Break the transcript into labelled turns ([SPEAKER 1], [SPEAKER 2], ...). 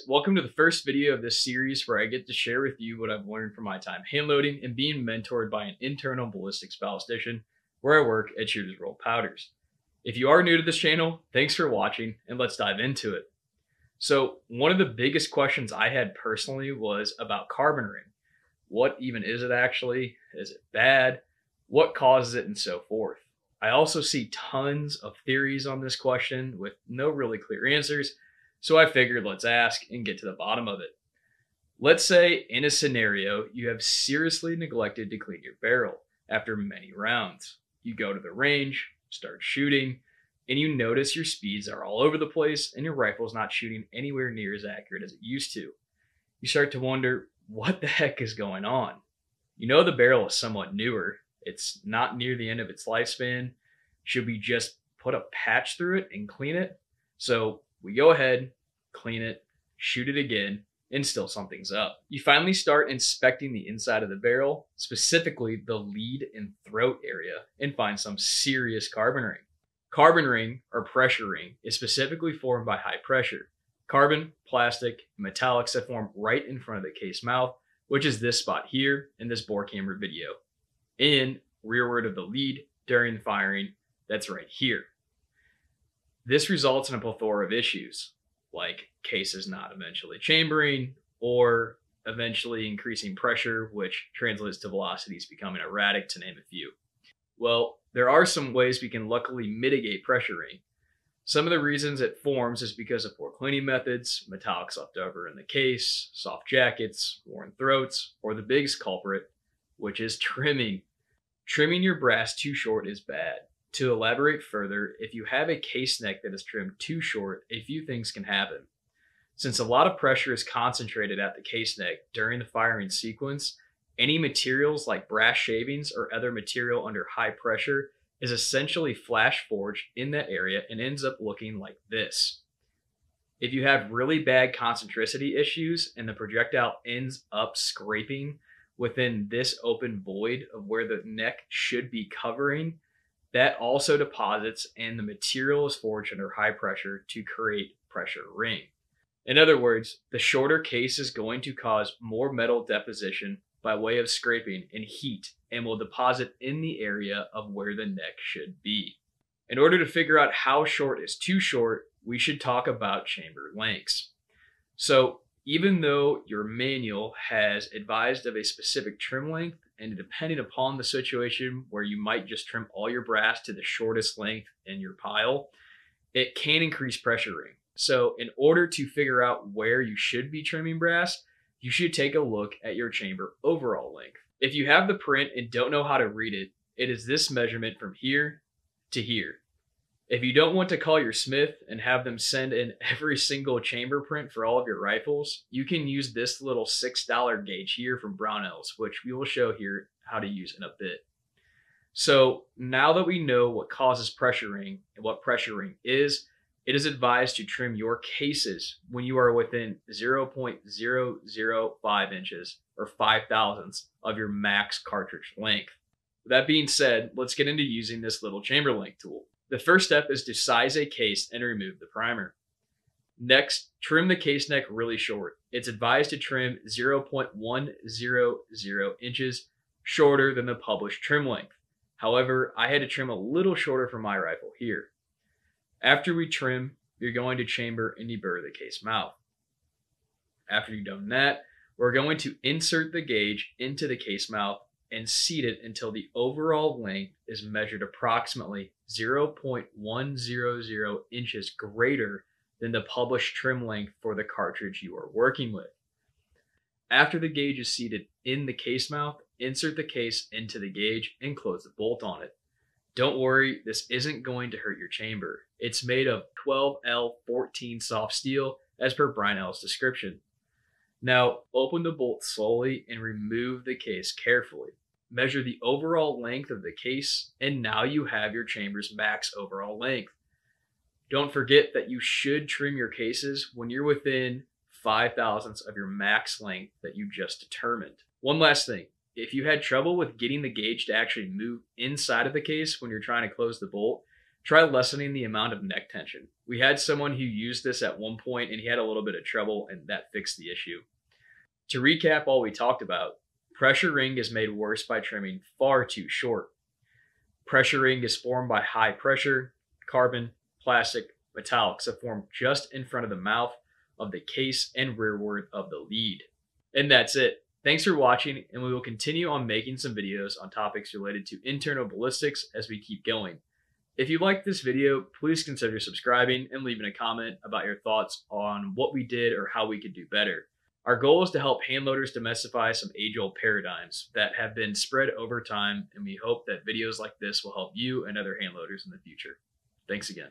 [SPEAKER 1] Welcome to the first video of this series where I get to share with you what I've learned from my time hand loading and being mentored by an internal ballistics ballistician where I work at Shooters Roll Powders. If you are new to this channel, thanks for watching and let's dive into it. So one of the biggest questions I had personally was about carbon ring. What even is it actually? Is it bad? What causes it and so forth? I also see tons of theories on this question with no really clear answers. So I figured let's ask and get to the bottom of it. Let's say in a scenario, you have seriously neglected to clean your barrel after many rounds. You go to the range, start shooting, and you notice your speeds are all over the place and your rifle's not shooting anywhere near as accurate as it used to. You start to wonder, what the heck is going on? You know the barrel is somewhat newer. It's not near the end of its lifespan. Should we just put a patch through it and clean it? So we go ahead, clean it, shoot it again, and still something's up. You finally start inspecting the inside of the barrel, specifically the lead and throat area, and find some serious carbon ring. Carbon ring, or pressure ring, is specifically formed by high pressure. Carbon, plastic, and metallics that form right in front of the case mouth, which is this spot here in this bore camera video. In rearward of the lead during the firing, that's right here. This results in a plethora of issues, like cases not eventually chambering or eventually increasing pressure, which translates to velocities becoming erratic, to name a few. Well, there are some ways we can luckily mitigate pressure ring. Some of the reasons it forms is because of poor cleaning methods, metallics left over in the case, soft jackets, worn throats, or the biggest culprit, which is trimming. Trimming your brass too short is bad. To elaborate further, if you have a case neck that is trimmed too short, a few things can happen. Since a lot of pressure is concentrated at the case neck during the firing sequence, any materials like brass shavings or other material under high pressure is essentially flash forged in that area and ends up looking like this. If you have really bad concentricity issues and the projectile ends up scraping within this open void of where the neck should be covering, that also deposits and the material is forged under high pressure to create pressure ring. In other words, the shorter case is going to cause more metal deposition by way of scraping and heat and will deposit in the area of where the neck should be. In order to figure out how short is too short, we should talk about chamber lengths. So even though your manual has advised of a specific trim length, and depending upon the situation where you might just trim all your brass to the shortest length in your pile, it can increase pressure ring. So in order to figure out where you should be trimming brass, you should take a look at your chamber overall length. If you have the print and don't know how to read it, it is this measurement from here to here. If you don't want to call your smith and have them send in every single chamber print for all of your rifles, you can use this little $6 gauge here from Brownells, which we will show here how to use in a bit. So now that we know what causes pressure ring and what pressure ring is, it is advised to trim your cases when you are within 0.005 inches or 5 thousandths of your max cartridge length. With that being said, let's get into using this little chamber length tool. The first step is to size a case and remove the primer. Next, trim the case neck really short. It's advised to trim 0.100 inches shorter than the published trim length. However, I had to trim a little shorter for my rifle here. After we trim, you're going to chamber and deburr the case mouth. After you've done that, we're going to insert the gauge into the case mouth and seat it until the overall length is measured approximately 0.100 inches greater than the published trim length for the cartridge you are working with. After the gauge is seated in the case mouth, insert the case into the gauge and close the bolt on it. Don't worry, this isn't going to hurt your chamber. It's made of 12L14 soft steel as per Brownell's description. Now, open the bolt slowly and remove the case carefully. Measure the overall length of the case, and now you have your chamber's max overall length. Don't forget that you should trim your cases when you're within 5 thousandths of your max length that you just determined. One last thing, if you had trouble with getting the gauge to actually move inside of the case when you're trying to close the bolt, Try lessening the amount of neck tension. We had someone who used this at one point and he had a little bit of trouble, and that fixed the issue. To recap all we talked about, pressure ring is made worse by trimming far too short. Pressure ring is formed by high pressure, carbon, plastic, metallics that form just in front of the mouth of the case and rearward of the lead. And that's it. Thanks for watching, and we will continue on making some videos on topics related to internal ballistics as we keep going. If you liked this video, please consider subscribing and leaving a comment about your thoughts on what we did or how we could do better. Our goal is to help hand loaders demystify some age-old paradigms that have been spread over time, and we hope that videos like this will help you and other hand loaders in the future. Thanks again.